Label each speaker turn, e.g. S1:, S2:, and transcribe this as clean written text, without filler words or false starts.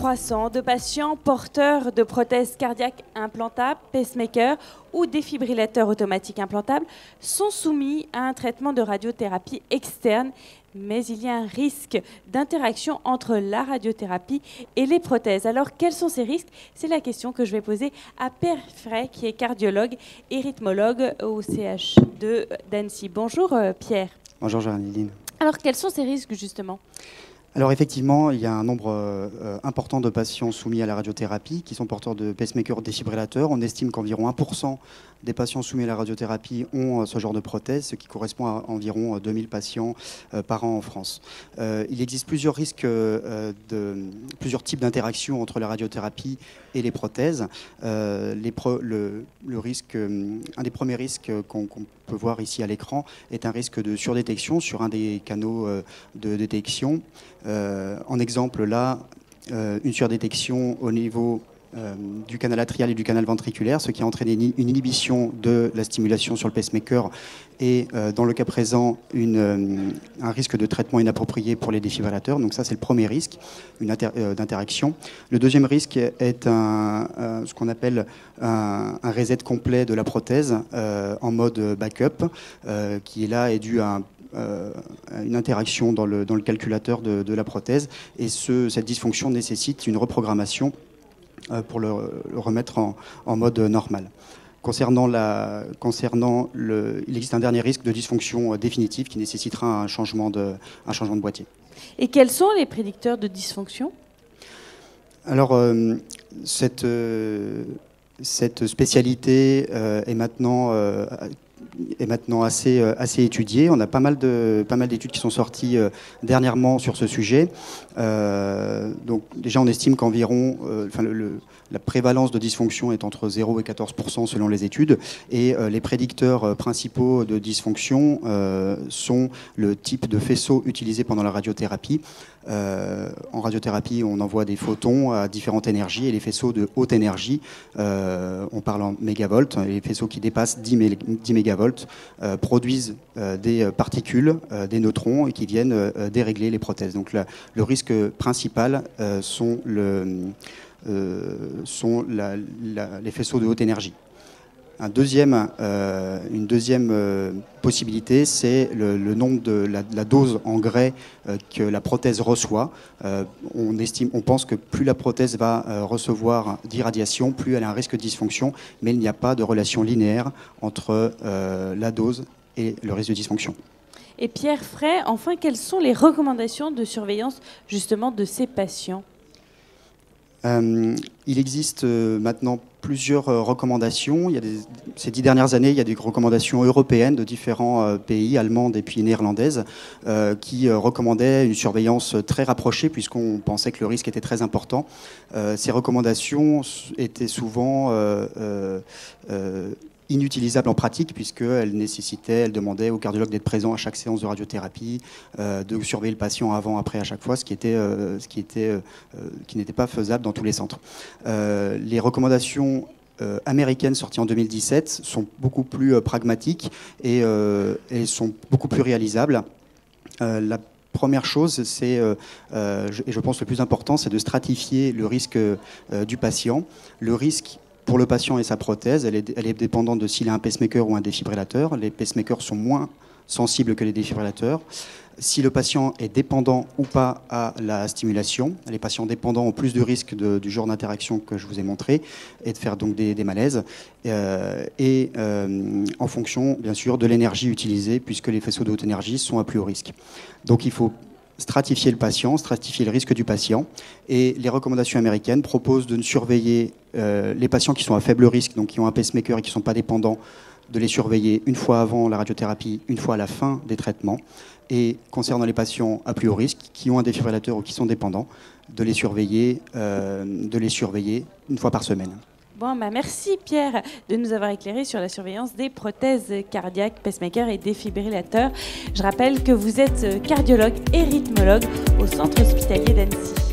S1: croissant de patients porteurs de prothèses cardiaques implantables, pacemakers ou défibrillateurs automatiques implantables sont soumis à un traitement de radiothérapie externe, mais il y a un risque d'interaction entre la radiothérapie et les prothèses. Alors, quels sont ces risques? C'est la question que je vais poser à Pierre Fray, qui est cardiologue et rythmologue au CH2 d'Annecy. Bonjour Pierre.
S2: Bonjour Géraldine.
S1: Alors, quels sont ces risques justement?
S2: Alors effectivement, il y a un nombre important de patients soumis à la radiothérapie qui sont porteurs de pacemakers défibrillateurs. On estime qu'environ 1% des patients soumis à la radiothérapie ont ce genre de prothèse, ce qui correspond à environ 2000 patients par an en France. Il existe plusieurs risques, plusieurs types d'interactions entre la radiothérapie et les prothèses. Un des premiers risques qu'on peut voir ici à l'écran est un risque de surdétection sur un des canaux de détection. En exemple, là, une surdétection au niveau du canal atrial et du canal ventriculaire, ce qui a entraîné une inhibition de la stimulation sur le pacemaker et, dans le cas présent, un risque de traitement inapproprié pour les défibrillateurs. Donc ça, c'est le premier risque d'interaction. Le deuxième risque est ce qu'on appelle un reset complet de la prothèse en mode backup, qui est là est dû à une interaction dans le calculateur de la prothèse, et cette dysfonction nécessite une reprogrammation pour le remettre en mode normal. Il existe un dernier risque de dysfonction définitive qui nécessitera un changement de boîtier.
S1: Et quels sont les prédicteurs de dysfonction?
S2: Alors, cette spécialité est maintenant assez étudiée. On a pas mal d'études qui sont sorties dernièrement sur ce sujet. Donc déjà, on estime qu'environ la prévalence de dysfonction est entre 0 et 14% selon les études. Et les prédicteurs principaux de dysfonction sont le type de faisceau utilisé pendant la radiothérapie. En radiothérapie, on envoie des photons à différentes énergies, et les faisceaux de haute énergie, on parle en mégavolts, les faisceaux qui dépassent 10 mégavolts produisent des particules, des neutrons, et qui viennent dérégler les prothèses. Donc le risque principal sont les faisceaux de haute énergie. Une deuxième possibilité, c'est le nombre de la dose en grès que la prothèse reçoit. On pense que plus la prothèse va recevoir d'irradiation, plus elle a un risque de dysfonction, mais il n'y a pas de relation linéaire entre la dose et le risque de dysfonction.
S1: Et Pierre Fray, enfin, quelles sont les recommandations de surveillance justement de ces patients?
S2: Il existe maintenant plusieurs recommandations. Ces 10 dernières années, il y a des recommandations européennes de différents pays, allemandes et puis néerlandaises, qui recommandaient une surveillance très rapprochée, puisqu'on pensait que le risque était très important. Ces recommandations étaient souvent inutilisable en pratique, puisqu'elle demandait au cardiologue d'être présent à chaque séance de radiothérapie, de surveiller le patient avant, après, à chaque fois, ce qui n'était pas faisable dans tous les centres. Les recommandations américaines sorties en 2017 sont beaucoup plus pragmatiques et sont beaucoup plus réalisables. La première chose, et je pense le plus important, c'est de stratifier le risque du patient. Le risque pour le patient et sa prothèse, elle est dépendante de s'il a un pacemaker ou un défibrillateur. Les pacemakers sont moins sensibles que les défibrillateurs. Si le patient est dépendant ou pas à la stimulation, les patients dépendants ont plus de risques du genre d'interaction que je vous ai montré, et de faire donc des malaises, en fonction, bien sûr, de l'énergie utilisée, puisque les faisceaux de haute énergie sont à plus haut risque. Donc il faut stratifier le patient, stratifier le risque du patient. Et les recommandations américaines proposent de ne surveiller les patients qui sont à faible risque, donc qui ont un pacemaker et qui ne sont pas dépendants, de les surveiller une fois avant la radiothérapie, une fois à la fin des traitements. Et concernant les patients à plus haut risque, qui ont un défibrillateur ou qui sont dépendants, de les surveiller une fois par semaine.
S1: Bon, merci Pierre de nous avoir éclairé sur la surveillance des prothèses cardiaques, pacemakers et défibrillateurs. Je rappelle que vous êtes cardiologue et rythmologue au centre hospitalier d'Annecy.